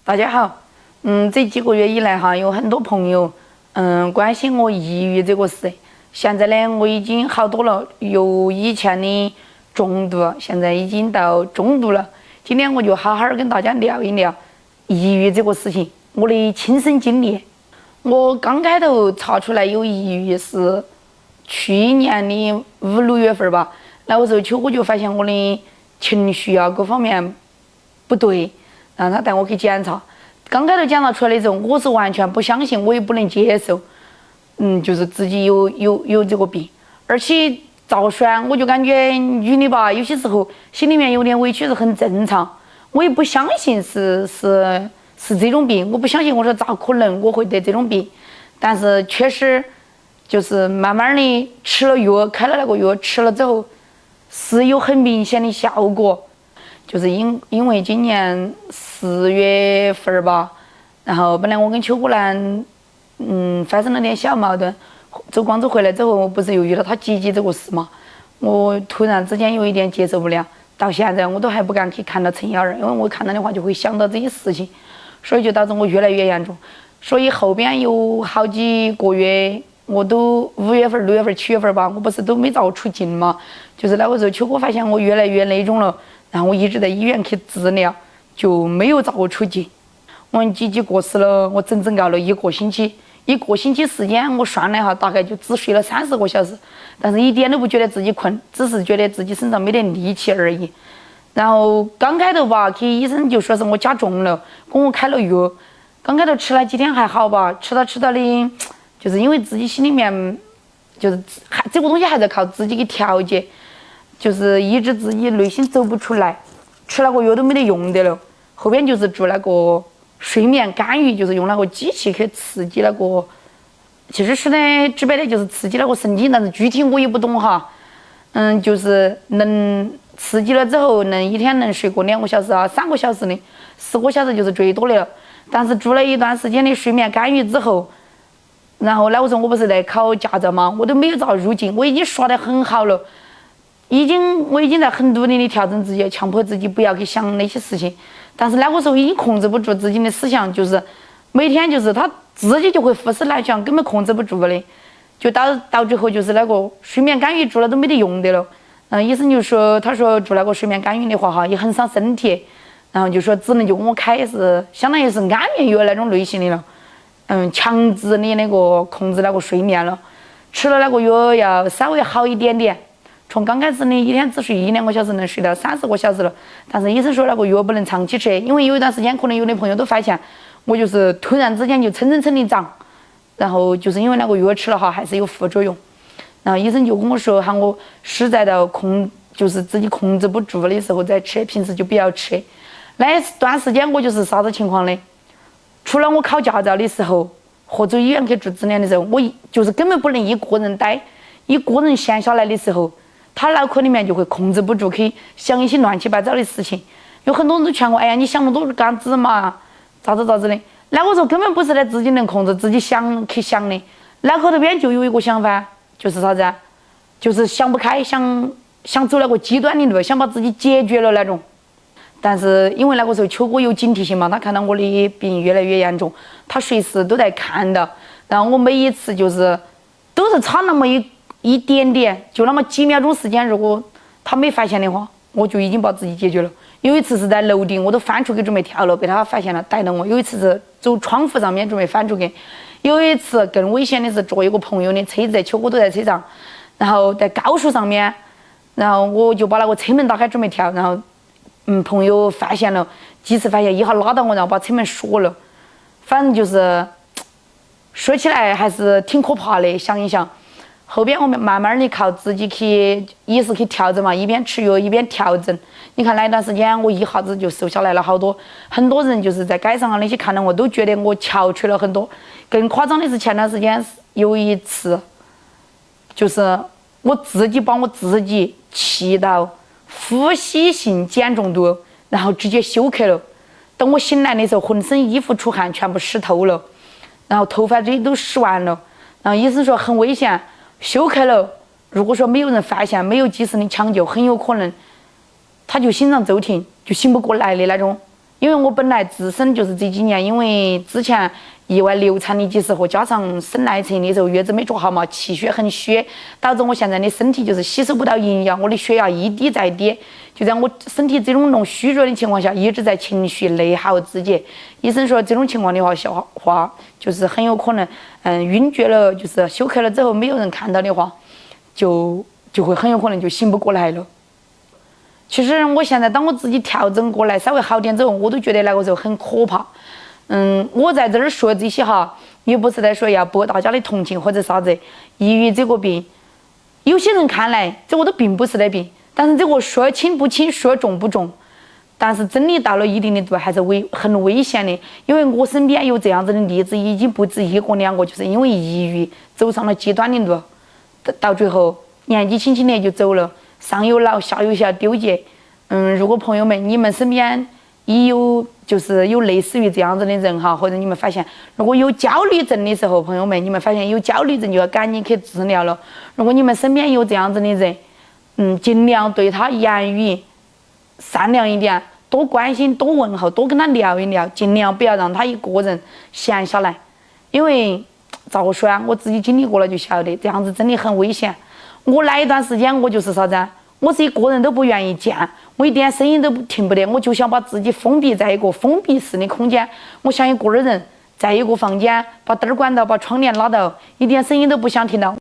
大家好，这几个月以来哈，有很多朋友关心我抑郁这个事。现在呢，我已经好多了，由以前的重度，现在已经到中度了。今天我就好好跟大家聊一聊抑郁这个事情，我的亲身经历。我刚开头查出来有抑郁是去年的5、6月份吧，那个时候我就发现我的情绪啊各方面不对，让他带我去检查。刚开头检查出来的时候，我是完全不相信，我也不能接受，就是自己有这个病，而且躁酸，我就感觉女的吧，有些时候心里面有点委屈是很正常。我也不相信是这种病，我不相信，我说咋可能我会得这种病？但是确实就是慢慢的吃了药，开了那个药吃了之后，是有很明显的效果。就是因为今年4月份吧，然后本来我跟邱国兰发生了点小矛盾，走广州回来之后，我不是又遇到他姐姐这个事嘛，我突然之间有一点接受不了，到现在我都还不敢去看到陈瑶儿，因为我看到的话就会想到这些事情，所以就导致我越来越严重。所以后边有好几个月，我都5月份、6月份、7月份吧，我不是都没遭出境嘛，就是那个时候邱哥发现我越来越那种了。然后我一直在医院去治疗，就没有遭出境。我姐姐过世了，我整熬了1个星期，1个星期时间，我算了一下，大概就只睡了30个小时，但是一点都不觉得自己困，只是觉得自己身上没得力气而已。然后刚开头吧，去医生就说是我加重了，给我开了药。刚开头吃了几天还好吧，吃到的，就是因为自己心里面就是这个东西还在靠自己给调节。就是抑制自己内心走不出来，吃那个药都没得用的了。后边就是做那个睡眠干预，就是用那个机器去刺激那个，其实是呢，直白的就是刺激那个神经，但是具体我也不懂哈。就是能刺激了之后，能一天能睡个2个小时啊，3个小时的，4个小时就是最多的了。但是做了一段时间的睡眠干预之后，然后那个时候我不是在考驾照吗？我都没有遭入境，我已经刷得很好了。我已经在很努力的调整自己，强迫自己不要去想那些事情，但是那个时候已经控制不住自己的思想，就是每天就是他自己就会胡思乱想，根本控制不住的，就到最后就是那个睡眠干预做了都没得用的了。医生就说，他说做那个睡眠干预的话哈，也很伤身体，然后就说只能就给我开是相当于是安眠药那种类型的了，强制的那个控制那个睡眠了，吃了那个药要稍微好一点点。从刚开始的一天只睡1、2个小时，能睡到30个小时了。但是医生说那个药不能长期吃，因为有一段时间可能有的朋友都发现我就是突然之间就蹭的长，然后就是因为那个药吃了哈，还是有副作用。然后医生就跟我说，喊我实在到就是自己控制不住的时候再吃，平时就不要吃。那段时间我就是啥子情况呢？除了我考驾照的时候和走医院去做治疗的时候，我就是根本不能一个人待，一个人闲下来的时候。他脑壳里面就会控制不住去想一些乱七八糟的事情，有很多人都劝我，哎呀，你想那么多干子嘛，咋子的。那个时候根本不是自己能控制，自己想去想的，脑壳里边就有一个想法，就是啥子啊？就是想不开，想走那个极端的路，想把自己解决了那种。但是因为那个时候邱哥有警惕性嘛，他看到我的病越来越严重，他随时都在看到，然后我每一次就是都是差那么一点点，就那么几秒钟时间，如果他没发现的话，我就已经把自己解决了。有一次是在楼顶，我都翻出去准备跳了，被他发现了，逮到我。有一次是走窗户上面准备翻出去，有一次更危险的是坐一个朋友的车子，邱哥都在车上，然后在高速上面，然后我就把那个车门打开准备跳，然后朋友发现了，及时发现，一下拉到我，然后把车门锁了。反正就是说起来还是挺可怕的，想一想。后边我们慢慢的靠自己去意识去调整嘛，一边吃药一边调整。你看那段时间我一下子就瘦下来了好多，很多人就是在街上啊那些看到我都觉得我憔悴了很多。更夸张的是前段时间有一次，就是我自己把我自己气到呼吸性碱中毒，然后直接休克了。等我醒来的时候，浑身衣服出汗，全部湿透了，然后头发这些都湿完了。然后医生说很危险。休克了，如果说没有人发现，没有及时的抢救，很有可能他就心脏骤停，就醒不过来的那种。因为我本来自身就是这几年，因为之前意外流产的几时候，加上生来成的时候月子没做好嘛，气血很虚，导致我现在的身体就是吸收不到营养，我的血压一低再低，就在我身体这种虚弱的情况下，一直在情绪内耗自己。医生说这种情况的话，就是很有可能，晕厥了，就是休克了之后没有人看到的话，就会很有可能就醒不过来了。其实我现在当我自己调整过来稍微好点之后，我都觉得那个时候很可怕。我在这儿说这些哈，也不是在说要博大家的同情或者啥子。抑郁这个病，有些人看来这个都并不是的病，但是这个说轻不轻，说重不重，但是真的到了一定的度还是很危险的。因为我身边有这样子的例子，已经不止一个两个，就是因为抑郁走上了极端的路，到最后年纪轻轻的就走了。上有老下有小丢结。如果朋友们你们身边也有就是有类似于这样子的人哈，或者你们发现如果有焦虑症的时候，朋友们你们发现有焦虑症就要赶紧去治疗了。如果你们身边有这样子的人，尽量对他言语善良一点，多关心多问候，多跟他聊一聊，尽量不要让他一个人闲下来。因为咋个说啊，我自己经历过了就晓得，这样子真的很危险。我那一段时间我就是啥子啊，我是一个人都不愿意见，我一点声音都听不得，我就想把自己封闭在一个封闭式的空间，我像一个人在一个房间，把灯关到，把窗帘拉到，一点声音都不想听到。